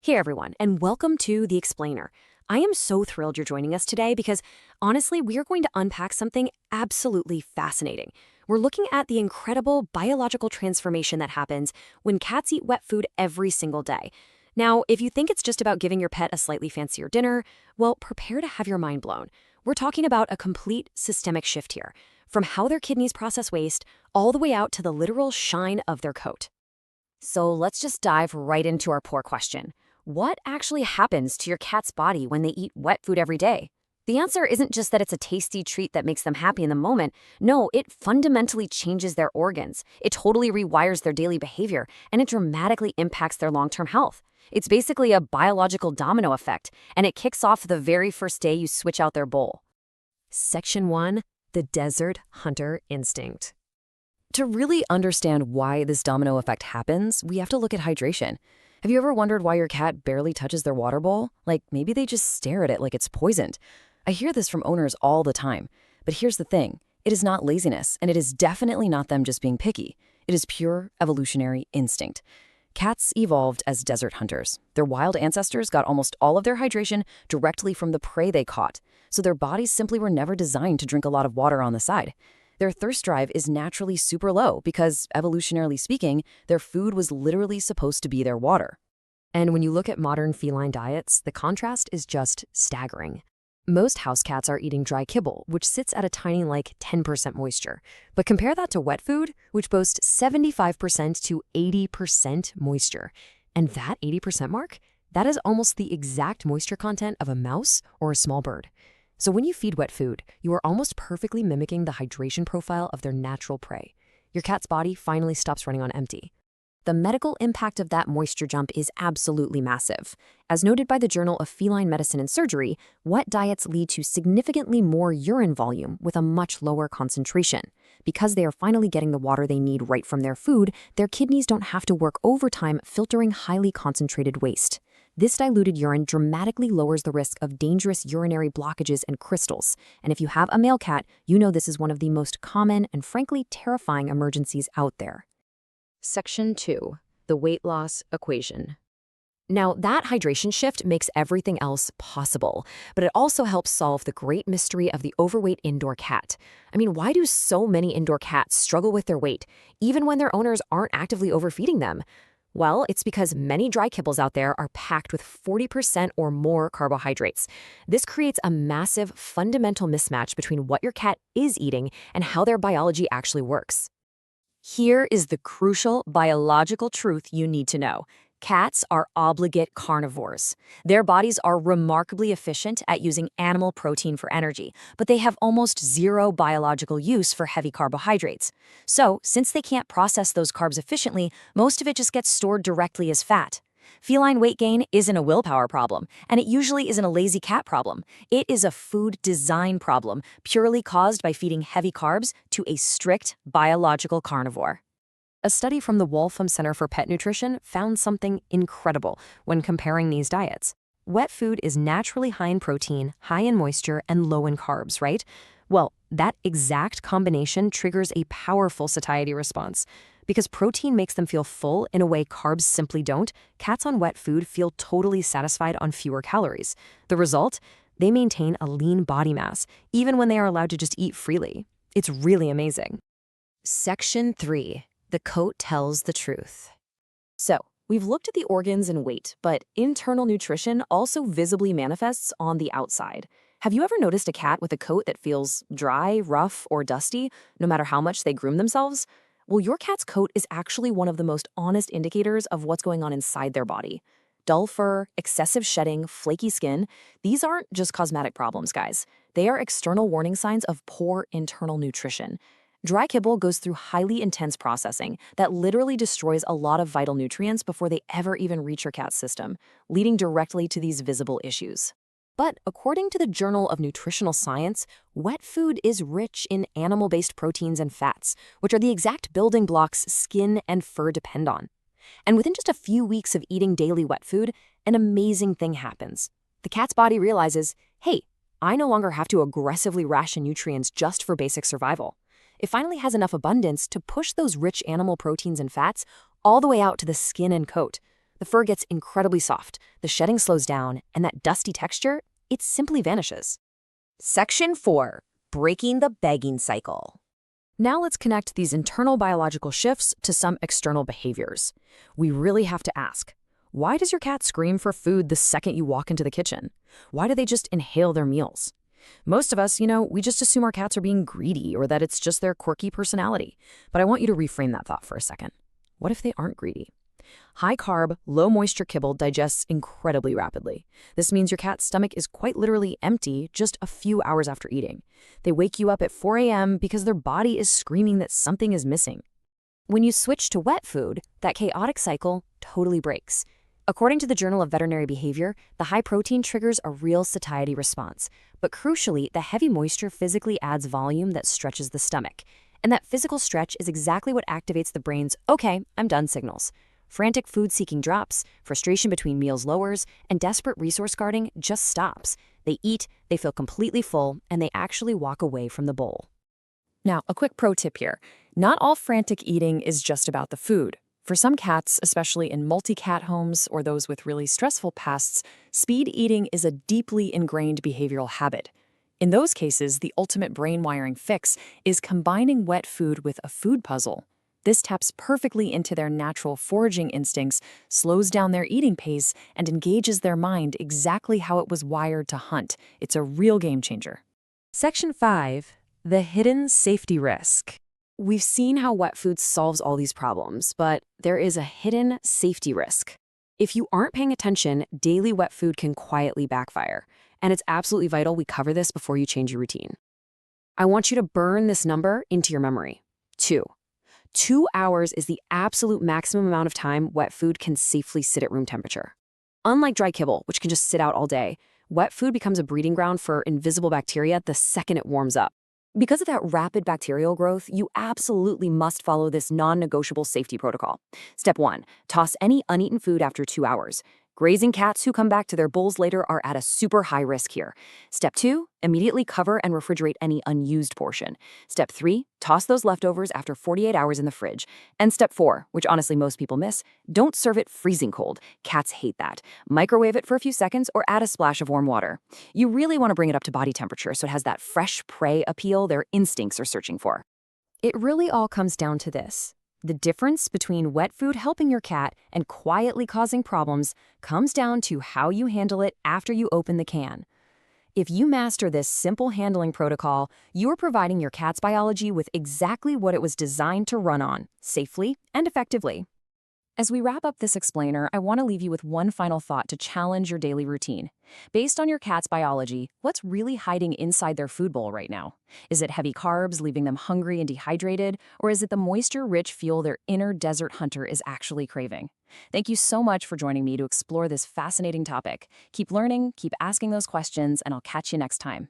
Hey everyone, and welcome to The Explainer. I am so thrilled you're joining us today because, honestly, we are going to unpack something absolutely fascinating. We're looking at the incredible biological transformation that happens when cats eat wet food every single day. Now, if you think it's just about giving your pet a slightly fancier dinner, well, prepare to have your mind blown. We're talking about a complete systemic shift here, from how their kidneys process waste all the way out to the literal shine of their coat. So let's just dive right into our poor question. What actually happens to your cat's body when they eat wet food every day? The answer isn't just that it's a tasty treat that makes them happy in the moment. No, it fundamentally changes their organs. It totally rewires their daily behavior, and it dramatically impacts their long-term health. It's basically a biological domino effect, and it kicks off the very first day you switch out their bowl. Section 1. The Desert Hunter Instinct. To really understand why this domino effect happens, we have to look at hydration. Have you ever wondered why your cat barely touches their water bowl? Like, maybe they just stare at it like it's poisoned. I hear this from owners all the time. But here's the thing. It is not laziness, and it is definitely not them just being picky. It is pure evolutionary instinct. Cats evolved as desert hunters. Their wild ancestors got almost all of their hydration directly from the prey they caught, so their bodies simply were never designed to drink a lot of water on the side. Their thirst drive is naturally super low because, evolutionarily speaking, their food was literally supposed to be their water. And when you look at modern feline diets, the contrast is just staggering. Most house cats are eating dry kibble, which sits at a tiny 10% moisture. But compare that to wet food, which boasts 75% to 80% moisture. And that 80% mark? That is almost the exact moisture content of a mouse or a small bird. So when you feed wet food, you are almost perfectly mimicking the hydration profile of their natural prey. Your cat's body finally stops running on empty. The medical impact of that moisture jump is absolutely massive. As noted by the Journal of Feline Medicine and Surgery, wet diets lead to significantly more urine volume with a much lower concentration. Because they are finally getting the water they need right from their food, their kidneys don't have to work overtime filtering highly concentrated waste. This diluted urine dramatically lowers the risk of dangerous urinary blockages and crystals. And if you have a male cat, you know this is one of the most common and frankly terrifying emergencies out there. Section 2. The Weight Loss Equation. Now, that hydration shift makes everything else possible, but it also helps solve the great mystery of the overweight indoor cat. I mean, why do so many indoor cats struggle with their weight, even when their owners aren't actively overfeeding them? Well, it's because many dry kibbles out there are packed with 40% or more carbohydrates. This creates a massive fundamental mismatch between what your cat is eating and how their biology actually works. Here is the crucial biological truth you need to know. Cats are obligate carnivores. Their bodies are remarkably efficient at using animal protein for energy, but they have almost zero biological use for heavy carbohydrates. So, since they can't process those carbs efficiently, most of it just gets stored directly as fat. Feline weight gain isn't a willpower problem, and it usually isn't a lazy cat problem. It is a food design problem, purely caused by feeding heavy carbs to a strict biological carnivore. A study from the Waltham Center for Pet Nutrition found something incredible when comparing these diets. Wet food is naturally high in protein, high in moisture, and low in carbs, right? Well, that exact combination triggers a powerful satiety response. Because protein makes them feel full in a way carbs simply don't, cats on wet food feel totally satisfied on fewer calories. The result? They maintain a lean body mass, even when they are allowed to just eat freely. It's really amazing. Section 3. The coat tells the truth. So, we've looked at the organs and weight, but internal nutrition also visibly manifests on the outside. Have you ever noticed a cat with a coat that feels dry, rough, or dusty, no matter how much they groom themselves? Well, your cat's coat is actually one of the most honest indicators of what's going on inside their body. Dull fur, excessive shedding, flaky skin, these aren't just cosmetic problems, guys. They are external warning signs of poor internal nutrition. Dry kibble goes through highly intense processing that literally destroys a lot of vital nutrients before they ever even reach your cat's system, leading directly to these visible issues. But according to the Journal of Nutritional Science, wet food is rich in animal-based proteins and fats, which are the exact building blocks skin and fur depend on. And within just a few weeks of eating daily wet food, an amazing thing happens. The cat's body realizes, hey, I no longer have to aggressively ration nutrients just for basic survival. It finally has enough abundance to push those rich animal proteins and fats all the way out to the skin and coat. The fur gets incredibly soft, the shedding slows down, and that dusty texture, it simply vanishes. Section 4. Breaking the begging cycle. Now let's connect these internal biological shifts to some external behaviors. We really have to ask, why does your cat scream for food the second you walk into the kitchen? Why do they just inhale their meals? Most of us, we just assume our cats are being greedy or that it's just their quirky personality. But I want you to reframe that thought for a second. What if they aren't greedy? High-carb, low-moisture kibble digests incredibly rapidly. This means your cat's stomach is quite literally empty just a few hours after eating. They wake you up at 4 a.m. because their body is screaming that something is missing. When you switch to wet food, that chaotic cycle totally breaks. According to the Journal of Veterinary Behavior, the high protein triggers a real satiety response. But crucially, the heavy moisture physically adds volume that stretches the stomach. And that physical stretch is exactly what activates the brain's "okay, I'm done" signals. Frantic food-seeking drops, frustration between meals lowers, and desperate resource guarding just stops. They eat, they feel completely full, and they actually walk away from the bowl. Now, a quick pro tip here. Not all frantic eating is just about the food. For some cats, especially in multi-cat homes or those with really stressful pasts, speed eating is a deeply ingrained behavioral habit. In those cases, the ultimate brain-wiring fix is combining wet food with a food puzzle. This taps perfectly into their natural foraging instincts, slows down their eating pace, and engages their mind exactly how it was wired to hunt. It's a real game changer. Section 5. The hidden safety risk. We've seen how wet food solves all these problems, but there is a hidden safety risk. If you aren't paying attention, daily wet food can quietly backfire, and it's absolutely vital we cover this before you change your routine. I want you to burn this number into your memory. 2. 2 hours is the absolute maximum amount of time wet food can safely sit at room temperature. Unlike dry kibble, which can just sit out all day, wet food becomes a breeding ground for invisible bacteria the second it warms up. Because of that rapid bacterial growth, you absolutely must follow this non-negotiable safety protocol. Step 1, toss any uneaten food after 2 hours. Grazing cats who come back to their bowls later are at a super high risk here. Step 2, immediately cover and refrigerate any unused portion. Step 3, toss those leftovers after 48 hours in the fridge. And step 4, which honestly most people miss, don't serve it freezing cold. Cats hate that. Microwave it for a few seconds or add a splash of warm water. You really want to bring it up to body temperature so it has that fresh prey appeal their instincts are searching for. It really all comes down to this. The difference between wet food helping your cat and quietly causing problems comes down to how you handle it after you open the can. If you master this simple handling protocol, you're providing your cat's biology with exactly what it was designed to run on, safely and effectively. As we wrap up this explainer, I want to leave you with one final thought to challenge your daily routine. Based on your cat's biology, what's really hiding inside their food bowl right now? Is it heavy carbs, leaving them hungry and dehydrated? Or is it the moisture-rich fuel their inner desert hunter is actually craving? Thank you so much for joining me to explore this fascinating topic. Keep learning, keep asking those questions, and I'll catch you next time.